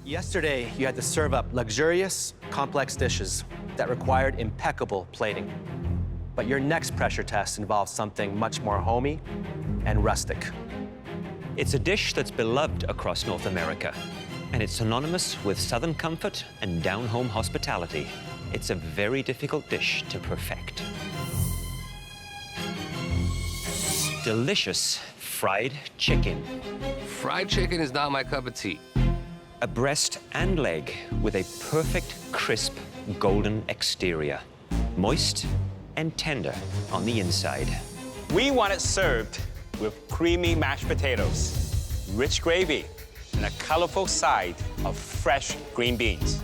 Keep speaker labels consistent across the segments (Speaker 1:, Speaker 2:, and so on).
Speaker 1: Yesterday, you had to serve up luxurious, complex dishes that required impeccable plating. But your next pressure test involves something much more homey and rustic.
Speaker 2: It's a dish that's beloved across North America, and it's synonymous with Southern comfort and down-home hospitality. It's a very difficult dish to perfect. Delicious fried chicken.
Speaker 3: Fried chicken is not my cup of tea.
Speaker 2: A breast and leg with a perfect, crisp, golden exterior. Moist and tender on the inside.
Speaker 4: We want it served with creamy mashed potatoes, rich gravy, and a colorful side of fresh green beans.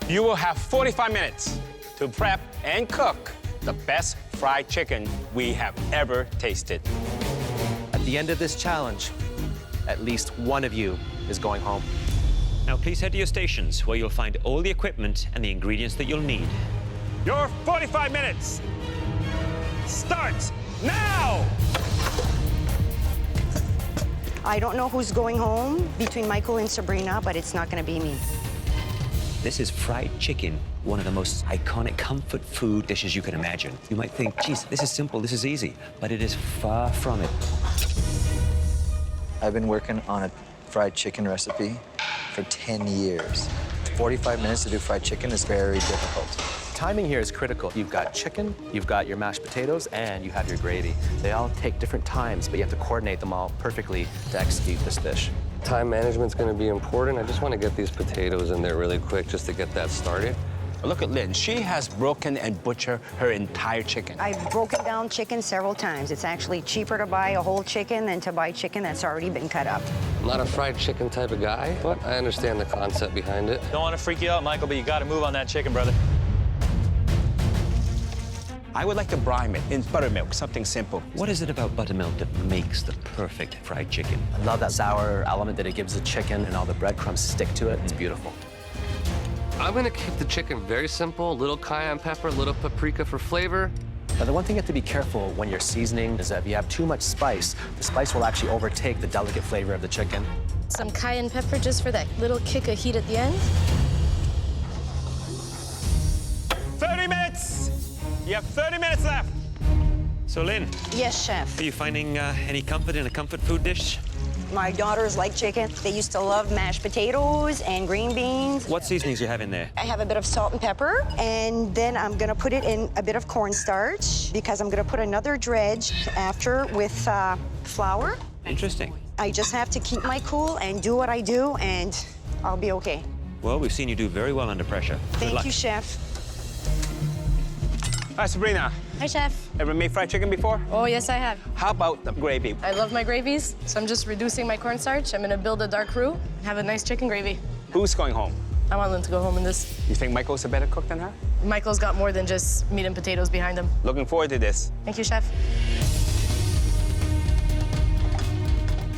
Speaker 4: You will have 45 minutes to prep and cook the best fried chicken we have ever tasted.
Speaker 1: At the end of this challenge, at least one of you is going home.
Speaker 2: Now please head to your stations where you'll find all the equipment and the ingredients that you'll need.
Speaker 4: Your 45 minutes starts now!
Speaker 5: I don't know who's going home between Michael and Sabrina, but it's not gonna be me.
Speaker 2: This is fried chicken, one of the most iconic comfort food dishes you can imagine. You might think, geez, this is simple, this is easy, but it is far from it.
Speaker 6: I've been working on a fried chicken recipe for 10 years. 45 minutes to do fried chicken is very difficult.
Speaker 1: Timing here is critical. You've got chicken, you've got your mashed potatoes, and you have your gravy. They all take different times, but you have to coordinate them all perfectly to execute this dish.
Speaker 3: Time management's gonna be important. I just wanna get these potatoes in there really quick just to get that started.
Speaker 4: Look at Lynn. She has broken and butchered her entire chicken.
Speaker 5: I've broken down chicken several times. It's actually cheaper to buy a whole chicken than to buy chicken that's already been cut up.
Speaker 3: I'm not a fried chicken type of guy, but I understand the concept behind it.
Speaker 7: Don't want to freak you out, Michael, but you got to move on that chicken, brother.
Speaker 4: I would like to brine it in buttermilk, something simple.
Speaker 2: What is it about buttermilk that makes the perfect fried chicken?
Speaker 1: I love that sour element that it gives the chicken, and all the breadcrumbs stick to it. It's beautiful.
Speaker 3: I'm gonna keep the chicken very simple, a little cayenne pepper, a little paprika for flavor.
Speaker 1: Now, the one thing you have to be careful when you're seasoning is that if you have too much spice, the spice will actually overtake the delicate flavor of the chicken.
Speaker 8: Some cayenne pepper just for that little kick of heat at the end.
Speaker 4: 30 minutes! You have 30 minutes left.
Speaker 2: So, Lynn,
Speaker 5: Yes, chef.
Speaker 2: are you finding any comfort in a comfort food dish?
Speaker 5: My daughters like chicken. They used to love mashed potatoes and green beans.
Speaker 2: What seasonings do you have in there?
Speaker 5: I have a bit of salt and pepper, and then I'm gonna put it in a bit of cornstarch because I'm gonna put another dredge after with flour.
Speaker 2: Interesting.
Speaker 5: I just have to keep my cool and do what I do, and I'll be okay.
Speaker 2: Well, we've seen you do very well under pressure. Good
Speaker 5: Thank
Speaker 2: luck.
Speaker 5: you, chef.
Speaker 4: Hi, Sabrina.
Speaker 8: Hi, chef.
Speaker 4: Ever made fried chicken before?
Speaker 8: Oh, yes, I have.
Speaker 4: How about the gravy?
Speaker 8: I love my gravies, so I'm just reducing my cornstarch. I'm gonna build a dark roux, have a nice chicken gravy.
Speaker 4: Who's going home?
Speaker 8: I want Lynn to go home in this.
Speaker 4: You think Michael's a better cook than her?
Speaker 8: Michael's got more than just meat and potatoes behind him.
Speaker 4: Looking forward to this.
Speaker 8: Thank you, chef.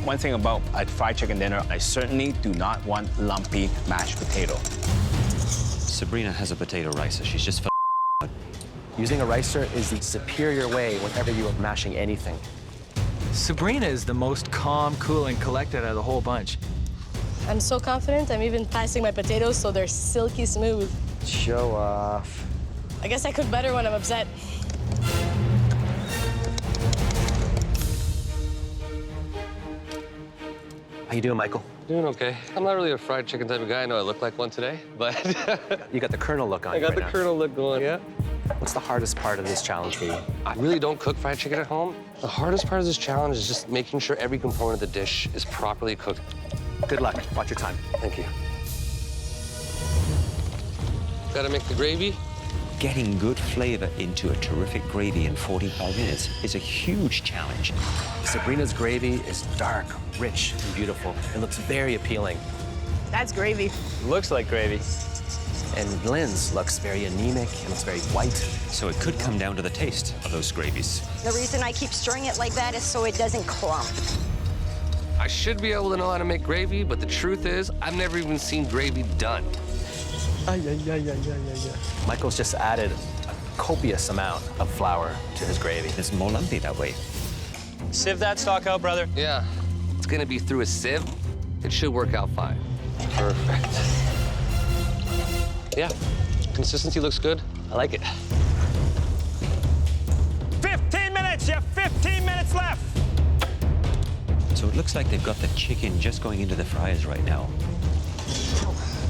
Speaker 4: One thing about a fried chicken dinner, I certainly do not want lumpy mashed potato.
Speaker 2: Sabrina has a potato ricer. She's just
Speaker 1: Using a ricer is the superior way whenever you are mashing anything.
Speaker 7: Sabrina is the most calm, cool, and collected out of the whole bunch.
Speaker 8: I'm so confident, I'm even passing my potatoes so they're silky smooth.
Speaker 6: Show off.
Speaker 8: I guess I cook better when I'm upset.
Speaker 1: How you doing, Michael?
Speaker 3: Doing okay. I'm not really a fried chicken type of guy. I know I look like one today, but
Speaker 1: You got the Colonel look on
Speaker 3: I
Speaker 1: you
Speaker 3: got
Speaker 1: right
Speaker 3: the
Speaker 1: now.
Speaker 3: Colonel look going, yeah.
Speaker 1: What's the hardest part of this challenge for you?
Speaker 3: I really don't cook fried chicken at home. The hardest part of this challenge is just making sure every component of the dish is properly cooked.
Speaker 1: Good luck. Watch your time.
Speaker 3: Thank you. Gotta make the gravy.
Speaker 2: getting good flavor into a terrific gravy in 45 minutes is a huge challenge.
Speaker 1: Sabrina's gravy is dark, rich, and beautiful. It looks very appealing.
Speaker 8: That's gravy.
Speaker 4: Looks like gravy.
Speaker 1: And Lynn's looks very anemic and it's very white.
Speaker 2: So it could come down to the taste of those gravies.
Speaker 5: The reason I keep stirring it like that is so it doesn't clump.
Speaker 3: I should be able to know how to make gravy, but the truth is, I've never even seen gravy done.
Speaker 1: Michael's just added a copious amount of flour to his gravy.
Speaker 2: It's more lumpy that way.
Speaker 7: Sieve that stock out, brother.
Speaker 3: Yeah, it's gonna be through a sieve. It should work out fine. Perfect. Yeah, consistency looks good. I like it.
Speaker 4: 15 minutes, you have 15 minutes left.
Speaker 2: So it looks like they've got the chicken just going into the fryers right now.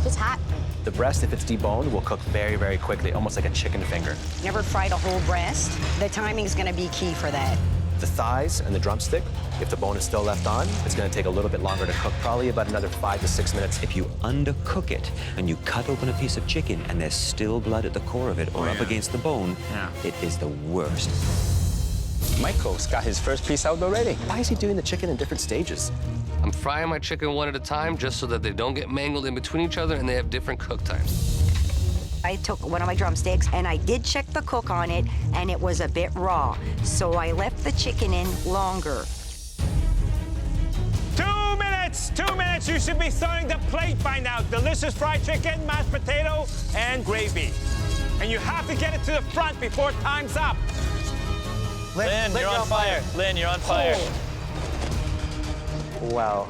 Speaker 5: It's hot.
Speaker 1: The breast, if it's deboned, will cook very, very quickly, almost like a chicken finger.
Speaker 5: Never fried a whole breast. The timing's gonna be key for that.
Speaker 1: The thighs and the drumstick, if the bone is still left on, it's gonna take a little bit longer to cook, probably about another 5 to 6 minutes.
Speaker 2: If you undercook it and you cut open a piece of chicken and there's still blood at the core of it or up against the bone, it is the worst.
Speaker 4: Michael's got his first piece out already.
Speaker 1: Why is he doing the chicken in different stages?
Speaker 3: I'm frying my chicken one at a time just so that they don't get mangled in between each other and they have different cook times.
Speaker 5: I took one of my drumsticks and I did check the cook on it and it was a bit raw. So I left the chicken in longer.
Speaker 4: 2 minutes, 2 minutes. You should be serving the plate by now. Delicious fried chicken, mashed potato, and gravy. And you have to get it to the front before time's up.
Speaker 9: Lynn, you're on fire. Lynn, you're on fire.
Speaker 1: Wow.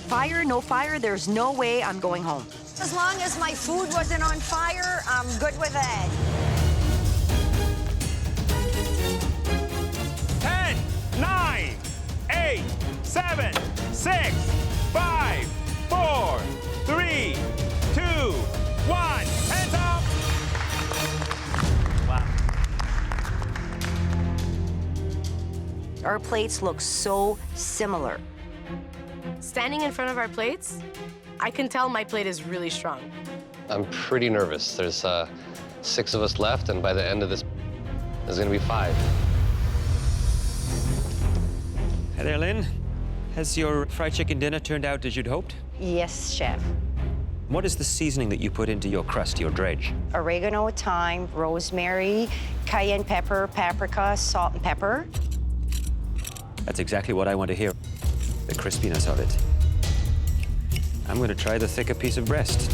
Speaker 5: Fire, no fire, there's no way I'm going home. As long as my food wasn't on fire, I'm good with that.
Speaker 4: 10, 9, 8, 7, 6, 5, 4, 3, 2, 1. Hands up!
Speaker 5: Our plates look so similar.
Speaker 8: Standing in front of our plates, I can tell my plate is really strong.
Speaker 3: I'm pretty nervous. There's 6 of us left, and by the end of this, there's gonna be 5.
Speaker 2: Hi there, Lynn. Has your fried chicken dinner turned out as you'd hoped?
Speaker 5: Yes, chef.
Speaker 2: What is the seasoning that you put into your crust, your dredge?
Speaker 5: Oregano, thyme, rosemary, cayenne pepper, paprika, salt and pepper.
Speaker 2: That's exactly what I want to hear, the crispiness of it. I'm going to try the thicker piece of breast.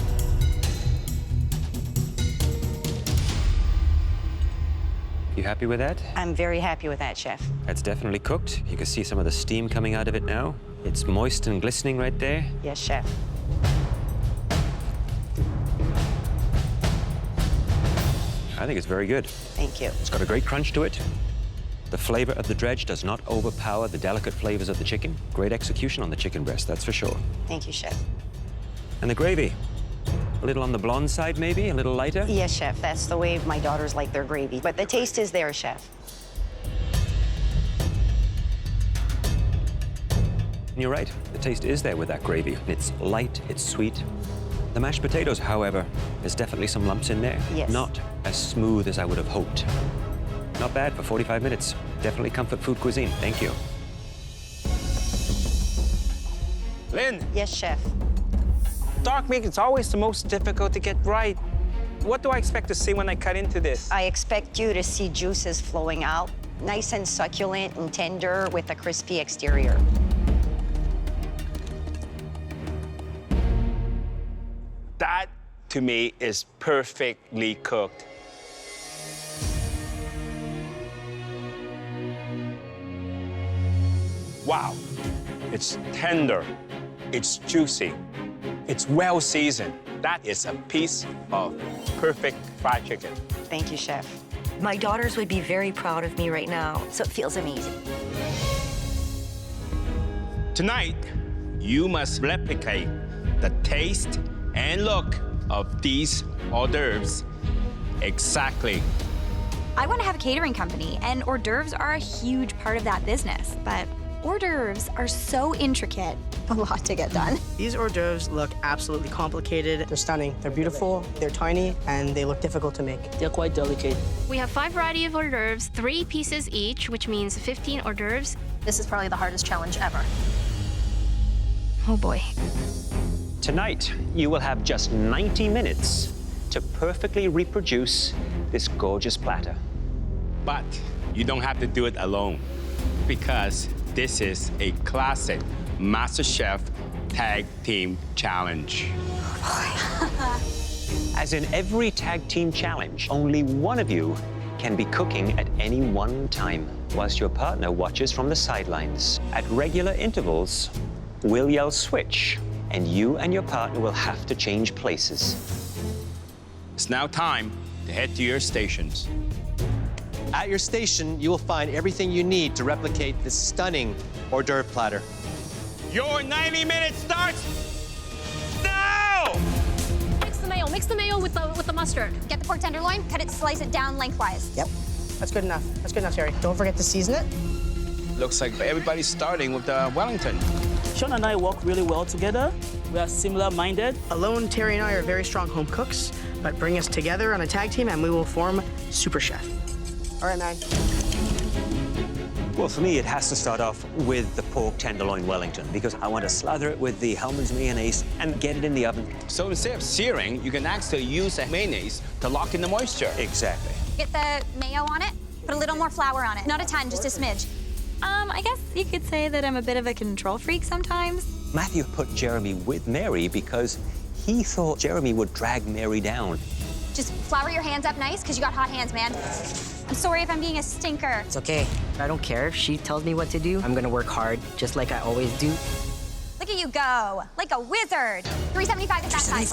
Speaker 2: You happy with that?
Speaker 5: I'm very happy with that, chef.
Speaker 2: That's definitely cooked. You can see some of the steam coming out of it now. It's moist and glistening right there.
Speaker 5: Yes, chef.
Speaker 2: I think it's very good.
Speaker 5: Thank you.
Speaker 2: It's got a great crunch to it. The flavor of the dredge does not overpower the delicate flavors of the chicken. Great execution on the chicken breast, that's for sure.
Speaker 5: Thank you, chef.
Speaker 2: And the gravy, a little on the blonde side maybe, a little lighter?
Speaker 5: Yes, chef. That's the way my daughters like their gravy. But the taste is there, chef.
Speaker 2: And you're right, the taste is there with that gravy. It's light, it's sweet. The mashed potatoes, however, there's definitely some lumps in there.
Speaker 5: Yes.
Speaker 2: Not as smooth as I would have hoped. Not bad for 45 minutes. Definitely comfort food cuisine. Thank you.
Speaker 4: Lynn,
Speaker 5: Yes, chef.
Speaker 4: dark meat is always the most difficult to get right. What do I expect to see when I cut into this?
Speaker 5: I expect you to see juices flowing out, nice and succulent and tender with a crispy exterior.
Speaker 4: That, to me, is perfectly cooked. Wow, it's tender, it's juicy, it's well seasoned. That is a piece of perfect fried chicken.
Speaker 5: Thank you, chef. My daughters would be very proud of me right now, so it feels amazing.
Speaker 4: Tonight, you must replicate the taste and look of these hors d'oeuvres exactly.
Speaker 10: I want to have a catering company, and hors d'oeuvres are a huge part of that business. But hors d'oeuvres are so intricate, a lot to get done.
Speaker 11: These hors d'oeuvres look absolutely complicated. They're stunning. They're beautiful, they're tiny, and they look difficult to make. They're quite delicate.
Speaker 12: We have 5 varieties of hors d'oeuvres, 3 pieces each, which means 15 hors d'oeuvres.
Speaker 8: This is probably the hardest challenge ever.
Speaker 10: Oh boy.
Speaker 2: Tonight, you will have just 90 minutes to perfectly reproduce this gorgeous platter.
Speaker 4: But you don't have to do it alone, because this is a classic MasterChef Tag Team Challenge.
Speaker 2: As in every tag team challenge, only one of you can be cooking at any one time, whilst your partner watches from the sidelines. At regular intervals, we'll yell switch, and you and your partner will have to change places.
Speaker 4: It's now time to head to your stations.
Speaker 1: At your station, you will find everything you need to replicate this stunning hors d'oeuvre platter.
Speaker 4: Your 90 minutes starts now!
Speaker 12: Mix the mayo with the mustard.
Speaker 10: Get the pork tenderloin, cut it, slice it down lengthwise.
Speaker 11: Yep. That's good enough. That's good enough, Terry. Don't forget to season it.
Speaker 4: Looks like everybody's starting with the Wellington.
Speaker 13: Sean and I work really well together. We are similar-minded.
Speaker 11: Alone, Terry and I are very strong home cooks, but bring us together on a tag team and we will form Super Chef. All right, man.
Speaker 2: Well, for me, it has to start off with the pork tenderloin Wellington because I want to slather it with the Hellmann's mayonnaise and get it in the oven.
Speaker 4: So instead of searing, you can actually use the mayonnaise to lock in the moisture.
Speaker 2: Exactly.
Speaker 10: Get the mayo on it, put a little more flour on it. Not a ton, just a smidge. I guess you could say that I'm a bit of a control freak sometimes.
Speaker 2: Matthew put Jeremy with Mary because he thought Jeremy would drag Mary down.
Speaker 10: Just flour your hands up nice, because you got hot hands, man. I'm sorry if I'm being a stinker.
Speaker 14: It's okay. I don't care if she tells me what to do. I'm gonna work hard, just like I always do.
Speaker 10: Look at you go, like a wizard. $3.75 is that size.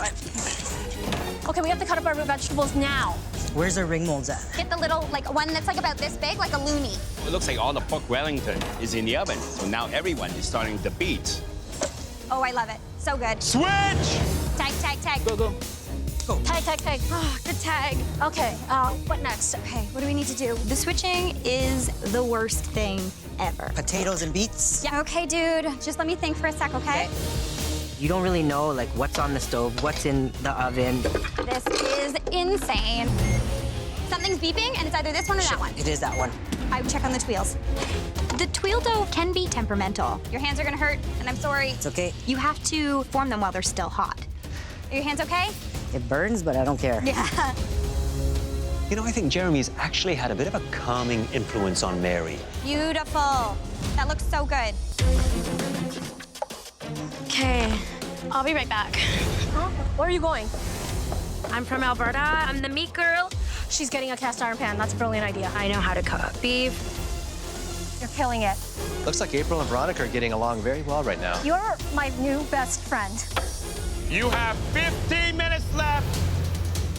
Speaker 12: Okay, we have to cut up our vegetables now.
Speaker 14: Where's the ring molds at?
Speaker 10: Get the little, like one that's like about this big, like a loony.
Speaker 4: It looks like all the pork Wellington is in the oven, so now everyone is starting the beats.
Speaker 10: Oh, I love it. So good.
Speaker 4: Switch!
Speaker 10: Tag, tag, tag.
Speaker 13: Go, go.
Speaker 10: Go. Tag, tag, tag. Oh, good tag.
Speaker 12: Okay, what next?
Speaker 10: Okay, what do we need to do? The switching is the worst thing ever.
Speaker 14: Potatoes and beets?
Speaker 10: Yeah, okay, dude. Just let me think for a sec, okay?
Speaker 14: You don't really know, like, what's on the stove, what's in the oven.
Speaker 10: This is insane. Something's beeping, and it's either this one or that one.
Speaker 14: It is that one.
Speaker 10: I would check on the tweels. The tweel dough can be temperamental. Your hands are gonna hurt, and I'm sorry.
Speaker 14: It's okay.
Speaker 10: You have to form them while they're still hot. Are your hands okay?
Speaker 14: It burns, but I don't care.
Speaker 10: Yeah.
Speaker 2: You know, I think Jeremy's actually had a bit of a calming influence on Mary.
Speaker 10: Beautiful. That looks so good.
Speaker 12: Okay, I'll be right back. Huh? Where are you going? I'm from Alberta. I'm the meat girl. She's getting a cast iron pan. That's a brilliant idea.
Speaker 8: I know how to cook beef.
Speaker 12: You're killing it.
Speaker 1: Looks like April and Veronica are getting along very well right now.
Speaker 12: You're my new best friend.
Speaker 4: You have 15 minutes left.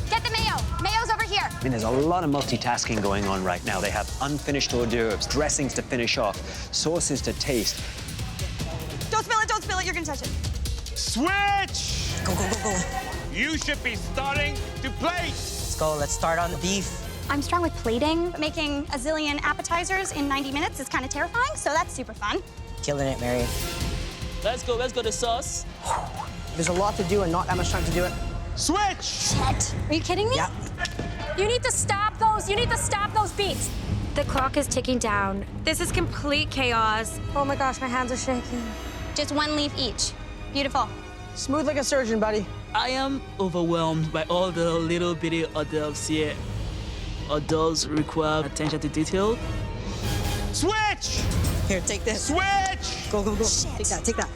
Speaker 10: Get the mayo. Mayo's over here.
Speaker 2: I mean, there's a lot of multitasking going on right now. They have unfinished hors d'oeuvres, dressings to finish off, sauces to taste.
Speaker 10: Don't spill it, don't spill it. You're gonna touch it.
Speaker 4: Switch!
Speaker 14: Go, go, go, go.
Speaker 4: You should be starting to plate.
Speaker 14: Let's go. Let's start on the beef.
Speaker 10: I'm strong with plating. Making a zillion appetizers in 90 minutes is kind of terrifying, so that's super fun.
Speaker 14: Killing it, Mary.
Speaker 13: Let's go the sauce.
Speaker 11: There's a lot to do and not that much time to do it.
Speaker 4: Switch!
Speaker 10: Shit. Are you kidding me?
Speaker 14: Yeah.
Speaker 12: You need to stop those. You need to stop those beats.
Speaker 8: The clock is ticking down. This is complete chaos.
Speaker 12: Oh my gosh, my hands are shaking.
Speaker 10: Just one leaf each. Beautiful.
Speaker 11: Smooth like a surgeon, buddy.
Speaker 13: I am overwhelmed by all the little bitty hors d'oeuvres here. Hors d'oeuvres require attention to detail.
Speaker 4: Switch!
Speaker 14: Here, take this.
Speaker 4: Switch!
Speaker 14: Go, go, go.
Speaker 10: Shit.
Speaker 14: Take that, take that.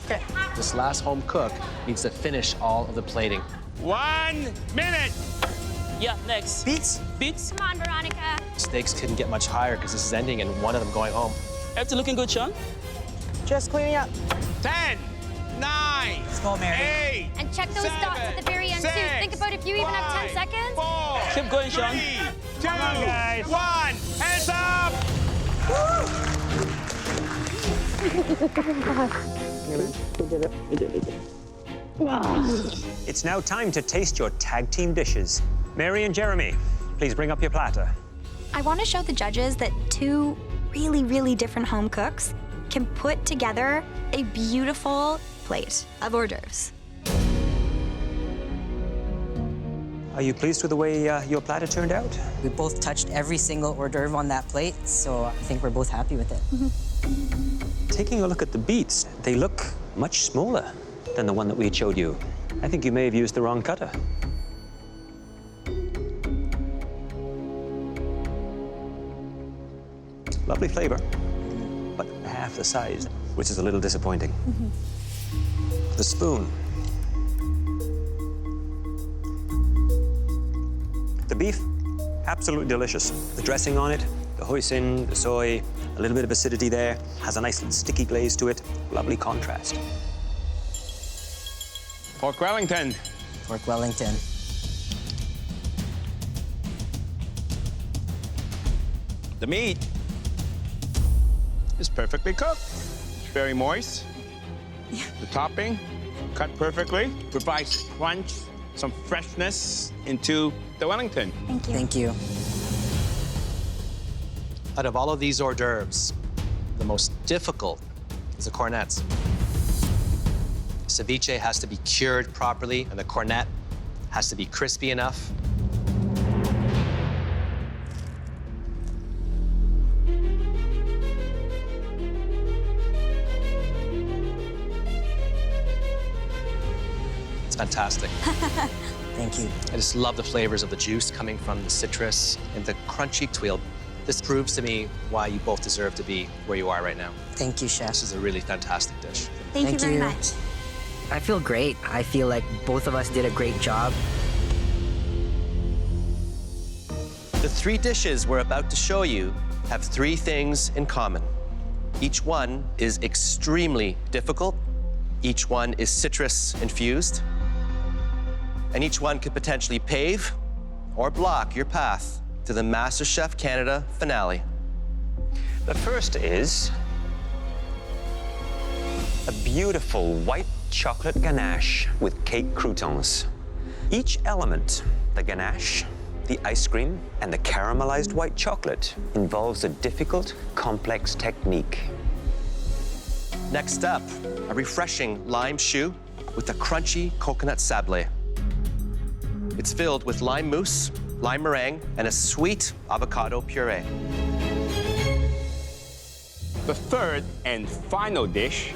Speaker 11: Okay.
Speaker 1: This last home cook needs to finish all of the plating.
Speaker 4: 1 minute.
Speaker 13: Yeah, next.
Speaker 14: Beets?
Speaker 13: Beets.
Speaker 10: Come on, Veronica.
Speaker 1: Stakes couldn't get much higher because this is ending and one of them going home.
Speaker 13: Everything looking good, Sean?
Speaker 11: Just cleaning up.
Speaker 4: 10, 9,
Speaker 14: Let's go, Mary.
Speaker 4: 8,
Speaker 10: And check those
Speaker 4: 7,
Speaker 10: dots at the very end, too.
Speaker 4: 6,
Speaker 10: Think about if you even have 10
Speaker 4: 5,
Speaker 10: seconds.
Speaker 4: 4,
Speaker 13: Keep going, Sean.
Speaker 4: 3, 2, 1. Hands up!
Speaker 2: It's now time to taste your tag team dishes. Mary and Jeremy, please bring up your platter.
Speaker 10: I want to show the judges that two really, really different home cooks can put together a beautiful plate of hors d'oeuvres.
Speaker 2: Are you pleased with the way your platter turned out?
Speaker 14: We both touched every single hors d'oeuvre on that plate, so I think we're both happy with it.
Speaker 2: Taking a look at the beets, they look much smaller than the one that we showed you. I think you may have used the wrong cutter. Lovely flavor, but half the size, which is a little disappointing. The spoon. The beef, absolutely delicious. The dressing on it, the hoisin, the soy, a little bit of acidity there, has a nice little sticky glaze to it. Lovely contrast.
Speaker 4: Pork Wellington.
Speaker 14: Pork Wellington.
Speaker 4: The meat is perfectly cooked. Very moist. The topping, cut perfectly, provides crunch, some freshness into the Wellington.
Speaker 10: Thank you.
Speaker 14: Thank you.
Speaker 1: Out of all of these hors d'oeuvres, the most difficult is the cornets. Ceviche has to be cured properly, and the cornet has to be crispy enough. It's fantastic.
Speaker 14: Thank you.
Speaker 1: I just love the flavors of the juice coming from the citrus and the crunchy tuile. This proves to me why you both deserve to be where you are right now.
Speaker 14: Thank you, Chef.
Speaker 1: This is a really fantastic dish.
Speaker 10: Thank you very much.
Speaker 15: I feel great. I feel like both of us did a great job.
Speaker 1: The three dishes we're about to show you have three things in common. Each one is extremely difficult. Each one is citrus infused. And each one could potentially pave or block your path to the MasterChef Canada finale.
Speaker 2: The first is a beautiful white chocolate ganache with cake croutons. Each element, the ganache, the ice cream, and the caramelized white chocolate, involves a difficult, complex technique.
Speaker 1: Next up, a refreshing lime choux with a crunchy coconut sablé. It's filled with lime mousse, lime meringue, and a sweet avocado puree.
Speaker 4: The third and final dish,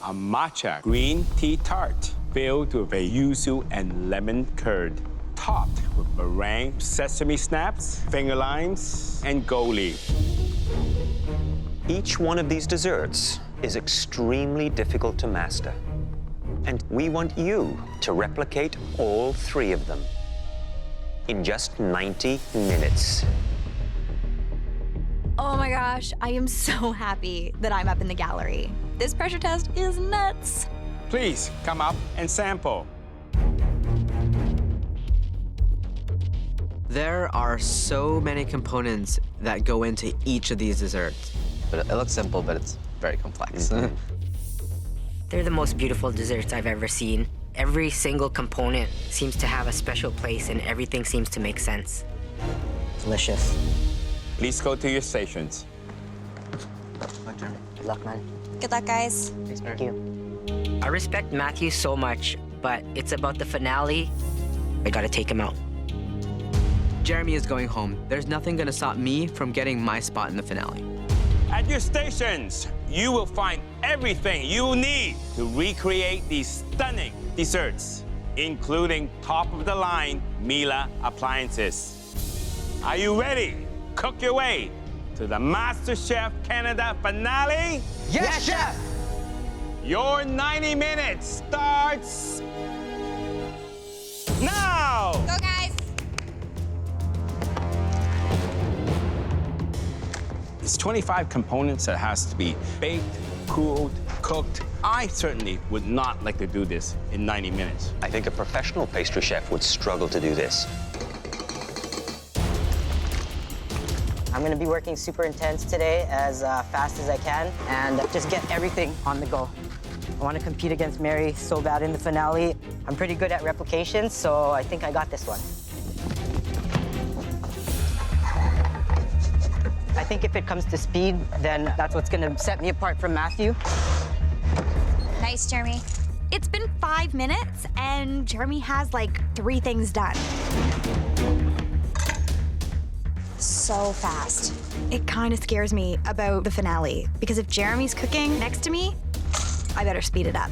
Speaker 4: a matcha green tea tart filled with a yuzu and lemon curd, topped with meringue, sesame snaps, finger limes, and gold leaf.
Speaker 2: Each one of these desserts is extremely difficult to master. And we want you to replicate all three of them in just 90 minutes.
Speaker 10: Oh my gosh, I am so happy that I'm up in the gallery. This pressure test is nuts.
Speaker 4: Please come up and sample.
Speaker 15: There are so many components that go into each of these desserts.
Speaker 6: But it looks simple, but it's very complex.
Speaker 15: They're the most beautiful desserts I've ever seen. Every single component seems to have a special place and everything seems to make sense.
Speaker 14: Delicious.
Speaker 4: Please go to your stations.
Speaker 14: Good luck, man.
Speaker 10: Good luck, guys.
Speaker 14: Thank you.
Speaker 15: I respect Matthew so much, but it's about the finale. I gotta take him out. Jeremy is going home. There's nothing gonna stop me from getting my spot in the finale.
Speaker 4: At your stations, you will find everything you need to recreate these stunning desserts, including top-of-the-line Miele appliances. Are you ready? Cook your way to the MasterChef Canada finale?
Speaker 1: Yes, Chef!
Speaker 4: Your 90 minutes starts now!
Speaker 10: Go, guys!
Speaker 4: It's 25 components that has to be baked, cooled, cooked. I certainly would not like to do this in 90 minutes.
Speaker 2: I think a professional pastry chef would struggle to do this.
Speaker 14: I'm gonna be working super intense today, as fast as I can, and just get everything on the go. I wanna compete against Mary so bad in the finale. I'm pretty good at replications, so I think I got this one. I think if it comes to speed, then that's what's gonna set me apart from Matthew.
Speaker 10: Nice, Jeremy. It's been 5 minutes, and Jeremy has like 3 things done. So fast. It kind of scares me about the finale, because if Jeremy's cooking next to me, I better speed it up.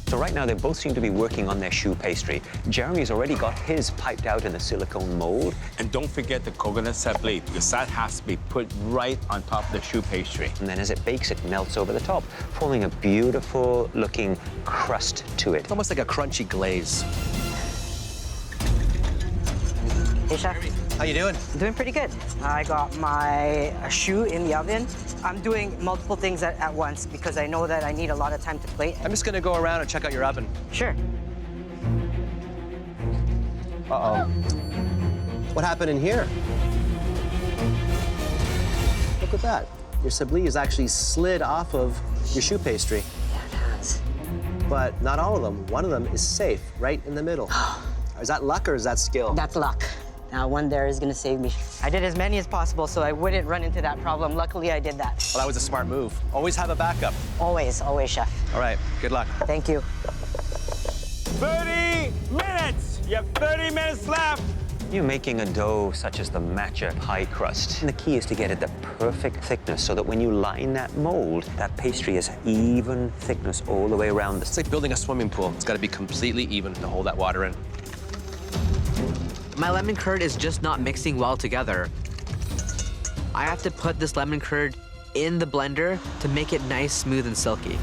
Speaker 2: So right now, they both seem to be working on their choux pastry. Jeremy's already got his piped out in the silicone mold.
Speaker 4: And don't forget the coconut sablé, because that has to be put right on top of the choux pastry.
Speaker 2: And then as it bakes, it melts over the top, forming a beautiful looking crust to it.
Speaker 1: It's almost like a crunchy glaze.
Speaker 14: Hey, Chef.
Speaker 1: How you doing?
Speaker 14: Doing pretty good. I got my choux in the oven. I'm doing multiple things at once because I know that I need a lot of time to plate.
Speaker 1: I'm just gonna go around and check out your oven.
Speaker 14: Sure.
Speaker 1: Uh-oh. What happened in here? Look at that. Your sabli is actually slid off of your choux pastry.
Speaker 14: Yeah, it has.
Speaker 1: But not all of them. One of them is safe, right in the middle. Is that luck or is that skill?
Speaker 14: That's luck. Now, one there is gonna save me. I did as many as possible so I wouldn't run into that problem. Luckily, I did that.
Speaker 1: Well, that was a smart move. Always have a backup.
Speaker 14: Always, always, chef.
Speaker 1: All right, good luck.
Speaker 14: Thank you.
Speaker 4: 30 minutes! You have 30 minutes left!
Speaker 2: You're making a dough such as the matcha pie crust. And the key is to get it the perfect thickness so that when you line that mold, that pastry is even thickness all the way around.
Speaker 1: It's like building a swimming pool. It's got to be completely even to hold that water in.
Speaker 15: My lemon curd is just not mixing well together. I have to put this lemon curd in the blender to make it nice, smooth, and silky.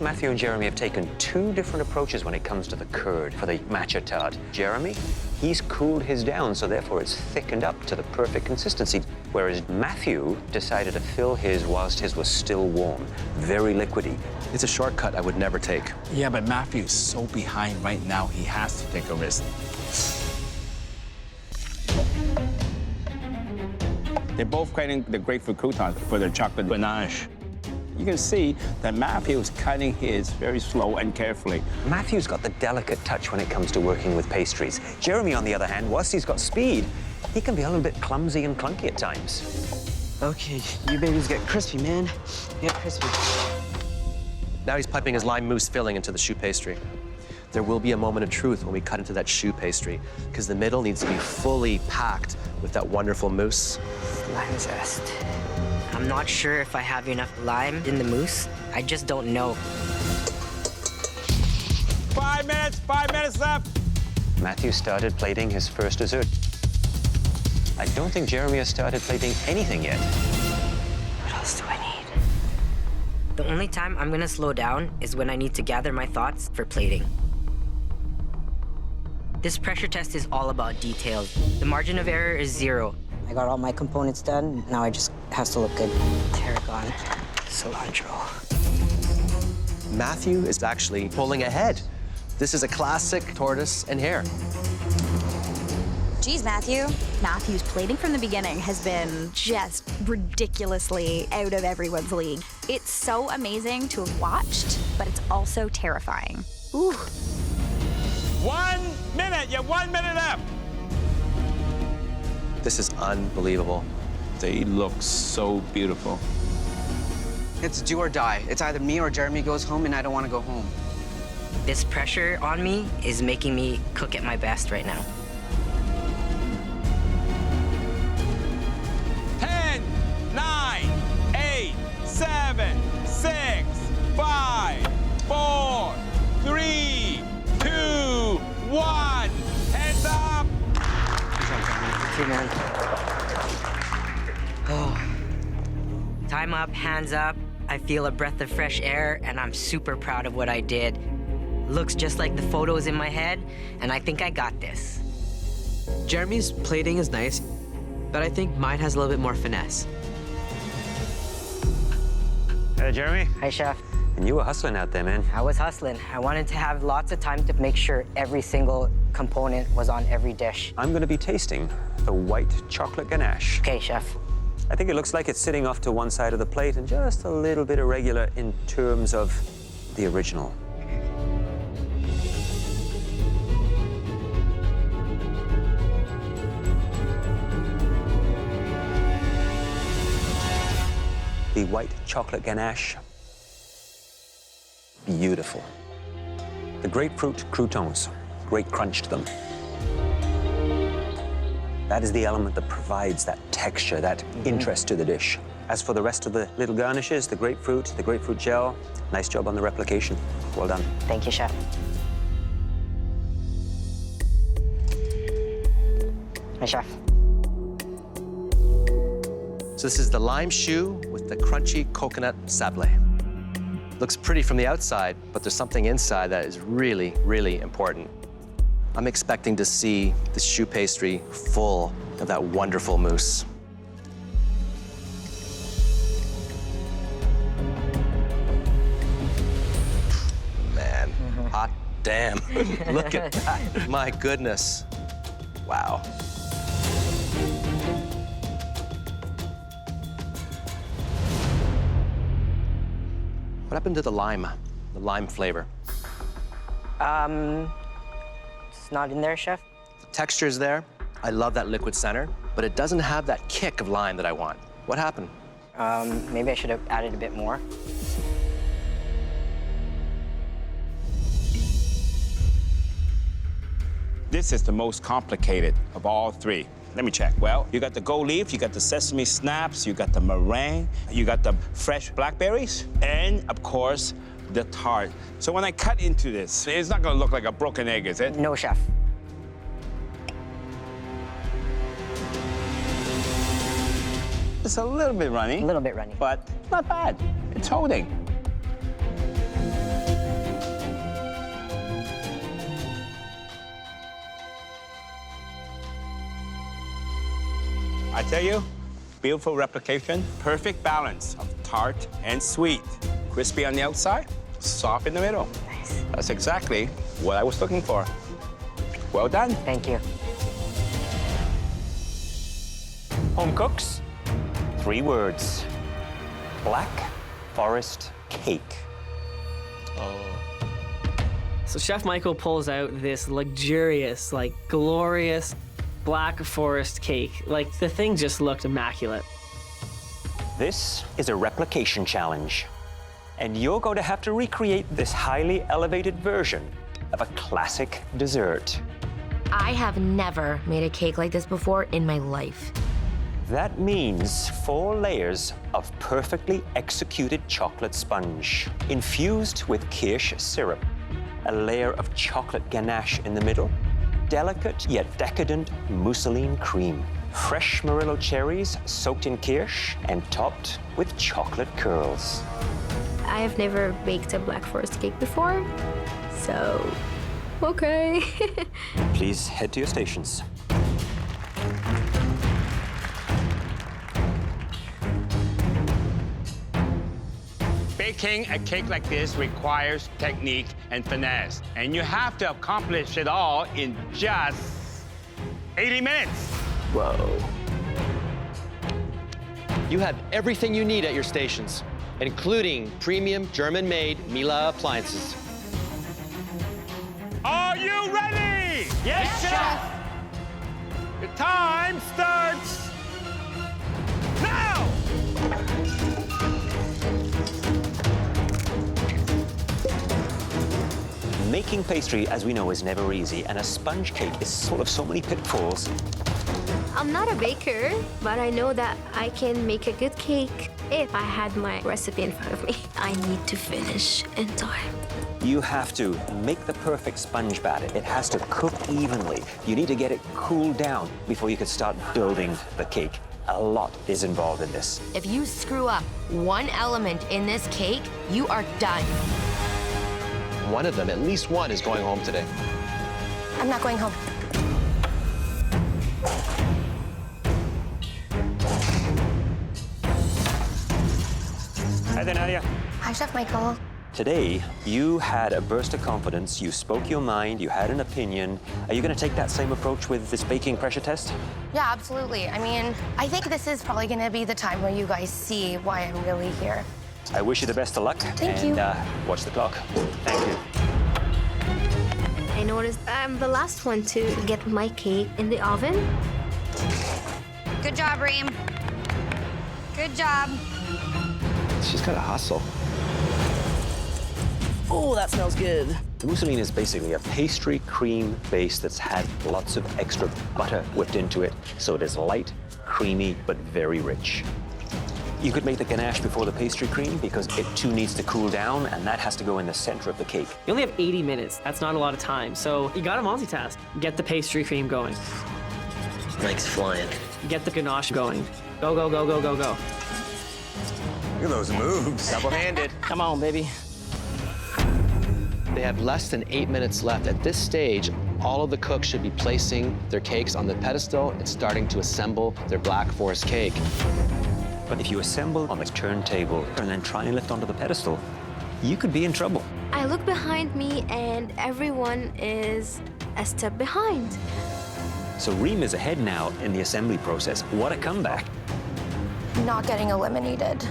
Speaker 2: Matthew and Jeremy have taken two different approaches when it comes to the curd for the matcha tart. Jeremy, he's cooled his down, so therefore it's thickened up to the perfect consistency. Whereas Matthew decided to fill his whilst his was still warm, very liquidy.
Speaker 1: It's a shortcut I would never take.
Speaker 4: Yeah, but Matthew's so behind right now, he has to take a risk. They're both creating the grapefruit croutons for their chocolate ganache. You can see that Matthew is cutting his very slow and carefully.
Speaker 2: Matthew's got the delicate touch when it comes to working with pastries. Jeremy, on the other hand, whilst he's got speed, he can be a little bit clumsy and clunky at times.
Speaker 15: Okay, you babies get crispy, man. Get crispy.
Speaker 1: Now he's piping his lime mousse filling into the choux pastry. There will be a moment of truth when we cut into that choux pastry, because the middle needs to be fully packed with that wonderful mousse.
Speaker 14: Lime zest. I'm not sure if I have enough lime in the mousse. I just don't know.
Speaker 4: 5 minutes left.
Speaker 2: Matthew started plating his first dessert. I don't think Jeremy has started plating anything yet.
Speaker 14: What else do I need? The only time I'm gonna slow down is when I need to gather my thoughts for plating. This pressure test is all about details. The margin of error is 0. I got all my components done. Now it just has to look good. Tarragon, cilantro.
Speaker 1: Matthew is actually pulling ahead. This is a classic tortoise and hare.
Speaker 10: Geez, Matthew. Matthew's plating from the beginning has been just ridiculously out of everyone's league. It's so amazing to have watched, but it's also terrifying. Ooh.
Speaker 4: 1 minute, you have 1 minute left.
Speaker 1: This is unbelievable.
Speaker 4: They look so beautiful.
Speaker 15: It's do or die. It's either me or Jeremy goes home and I don't want to go home.
Speaker 14: This pressure on me is making me cook at my best right now.
Speaker 4: 10, 9, 8, 7, 6, 5, 4, 3, 2, 1. Hands up!
Speaker 14: Thank you, man. Oh. Time up, hands up. I feel a breath of fresh air, and I'm super proud of what I did. Looks just like the photos in my head, and I think I got this.
Speaker 15: Jeremy's plating is nice, but I think mine has a little bit more finesse.
Speaker 2: Hey, Jeremy.
Speaker 14: Hi, Chef.
Speaker 2: And you were hustling out there, man.
Speaker 14: I was hustling. I wanted to have lots of time to make sure every single component was on every dish.
Speaker 2: I'm going to be tasting the white chocolate ganache.
Speaker 14: Okay, Chef.
Speaker 2: I think it looks like it's sitting off to one side of the plate and just a little bit irregular in terms of the original. The white chocolate ganache, beautiful. The grapefruit croutons, great crunch to them. That is the element that provides that texture, that interest to the dish. As for the rest of the little garnishes, the grapefruit gel, nice job on the replication. Well done.
Speaker 14: Thank you, Chef. Hi, Chef.
Speaker 1: So this is the lime choux with the crunchy coconut sablé. Looks pretty from the outside, but there's something inside that is really, really important. I'm expecting to see the choux pastry full of that wonderful mousse. Man, hot Damn, look at that. My goodness. Wow. What happened to the lime flavor?
Speaker 14: It's not in there, Chef.
Speaker 1: The texture's there. I love that liquid center, but it doesn't have that kick of lime that I want. What happened?
Speaker 14: Maybe I should have added a bit more.
Speaker 4: This is the most complicated of all three. Let me check. Well, you got the gold leaf, you got the sesame snaps, you got the meringue, you got the fresh blackberries, and of course, the tart. So when I cut into this, it's not gonna look like a broken egg, is it?
Speaker 14: No, Chef.
Speaker 4: It's a little bit runny.
Speaker 14: A little bit runny.
Speaker 4: But not bad. It's holding. I tell you, beautiful replication, perfect balance of tart and sweet. Crispy on the outside, soft in the middle.
Speaker 14: Nice.
Speaker 4: That's exactly what I was looking for. Well done.
Speaker 14: Thank you.
Speaker 2: Home cooks, 3 words. Black Forest cake.
Speaker 16: So Chef Michael pulls out this luxurious, like glorious Black Forest cake. Like the thing just looked immaculate.
Speaker 2: This is a replication challenge. And you're going to have to recreate this highly elevated version of a classic dessert.
Speaker 12: I have never made a cake like this before in my life.
Speaker 2: That means 4 layers of perfectly executed chocolate sponge, infused with kirsch syrup, a layer of chocolate ganache in the middle, delicate yet decadent mousseline cream, fresh Murillo cherries soaked in kirsch and topped with chocolate curls.
Speaker 12: I have never baked a Black Forest cake before, so okay.
Speaker 2: Please head to your stations.
Speaker 4: Baking a cake like this requires technique and finesse, and you have to accomplish it all in just 80 minutes.
Speaker 1: Whoa. You have everything you need at your stations, including premium German-made Miele appliances.
Speaker 4: Are you ready? Yes, Chef. The time starts now.
Speaker 2: Making pastry, as we know, is never easy, and a sponge cake is full of so many pitfalls.
Speaker 12: I'm not a baker, but I know that I can make a good cake if I had my recipe in front of me. I need to finish in time.
Speaker 2: You have to make the perfect sponge batter. It has to cook evenly. You need to get it cooled down before you can start building the cake. A lot is involved in this.
Speaker 12: If you screw up one element in this cake, you are done.
Speaker 1: One of them, at least one, is going home today.
Speaker 12: I'm not going home.
Speaker 2: Hi there, Nadia.
Speaker 12: Hi, Chef Michael.
Speaker 2: Today, you had a burst of confidence, you spoke your mind, you had an opinion. Are you going to take that same approach with this baking pressure test?
Speaker 12: Yeah, absolutely. I mean, I think this is probably going to be the time where you guys see why I'm really here.
Speaker 2: I wish you the best of luck.
Speaker 12: Thank you.
Speaker 2: And watch the clock. Thank you.
Speaker 12: I noticed I'm the last one to get my cake in the oven.
Speaker 10: Good job, Reem. Good job.
Speaker 1: She's got to hustle.
Speaker 11: Oh, that smells good.
Speaker 2: Mousseline is basically a pastry cream base that's had lots of extra butter whipped into it, so it is light, creamy, but very rich. You could make the ganache before the pastry cream because it too needs to cool down, and that has to go in the center of the cake.
Speaker 16: You only have 80 minutes. That's not a lot of time. So you gotta multitask. Get the pastry cream going.
Speaker 1: Mike's flying.
Speaker 16: Get the ganache going. Go, go, go, go, go, go.
Speaker 6: Look at those moves.
Speaker 1: Double-handed.
Speaker 11: Come on, baby.
Speaker 1: They have less than 8 minutes left. At this stage, all of the cooks should be placing their cakes on the pedestal and starting to assemble their Black Forest cake.
Speaker 2: But if you assemble on the turntable and then try and lift onto the pedestal, you could be in trouble.
Speaker 12: I look behind me and everyone is a step behind.
Speaker 2: So Reem is ahead now in the assembly process. What a comeback.
Speaker 8: Not getting eliminated.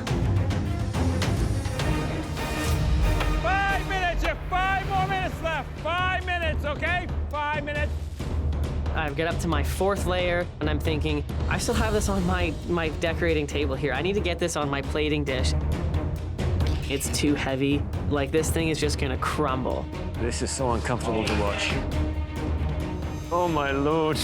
Speaker 4: 5 minutes, you have 5 more minutes left. 5 minutes, okay? 5 minutes.
Speaker 16: I get up to my 4th layer, and I'm thinking, I still have this on my decorating table here. I need to get this on my plating dish. It's too heavy. Like, this thing is just gonna crumble.
Speaker 9: This is so uncomfortable to watch. Oh, my Lord.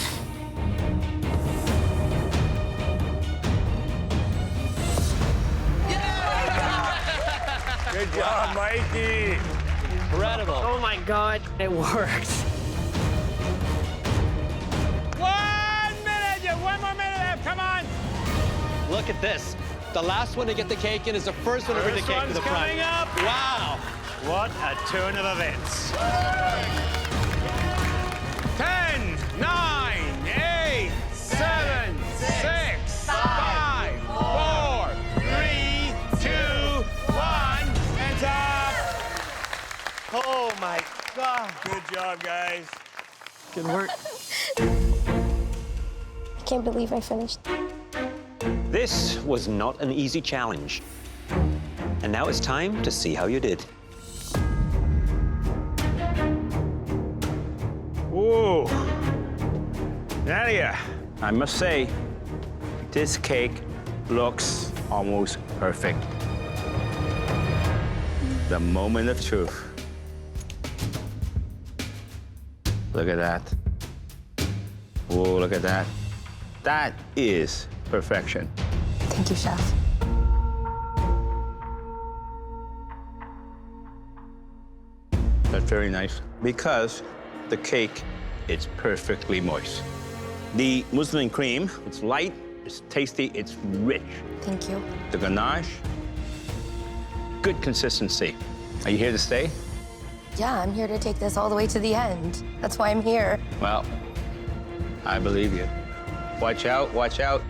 Speaker 4: Good job, Mikey.
Speaker 9: Incredible.
Speaker 16: Oh my God, it worked.
Speaker 4: 1 minute, you have 1 more minute left, come on.
Speaker 1: Look at this. The last one to get the cake in is the first one to bring the cake to the front.
Speaker 4: Coming up.
Speaker 1: Wow.
Speaker 4: What a turn of events. 10, 9, 8, 7, 6, 5, 4, 3, 2, 1, and up.
Speaker 1: Oh my God.
Speaker 4: Good job, guys.
Speaker 16: Good work.
Speaker 8: I can't believe I finished.
Speaker 2: This was not an easy challenge. And now it's time to see how you did.
Speaker 4: Ooh. Nadia, I must say, this cake looks almost perfect. The moment of truth. Look at that. Whoa, look at that. That is perfection.
Speaker 8: Thank you, Chef.
Speaker 4: That's very nice because the cake is perfectly moist. The muslin cream, it's light, it's tasty, it's rich.
Speaker 8: Thank you.
Speaker 4: The ganache, good consistency. Are you here to stay?
Speaker 8: Yeah, I'm here to take this all the way to the end. That's why I'm here.
Speaker 4: Well, I believe you. Watch out, watch out.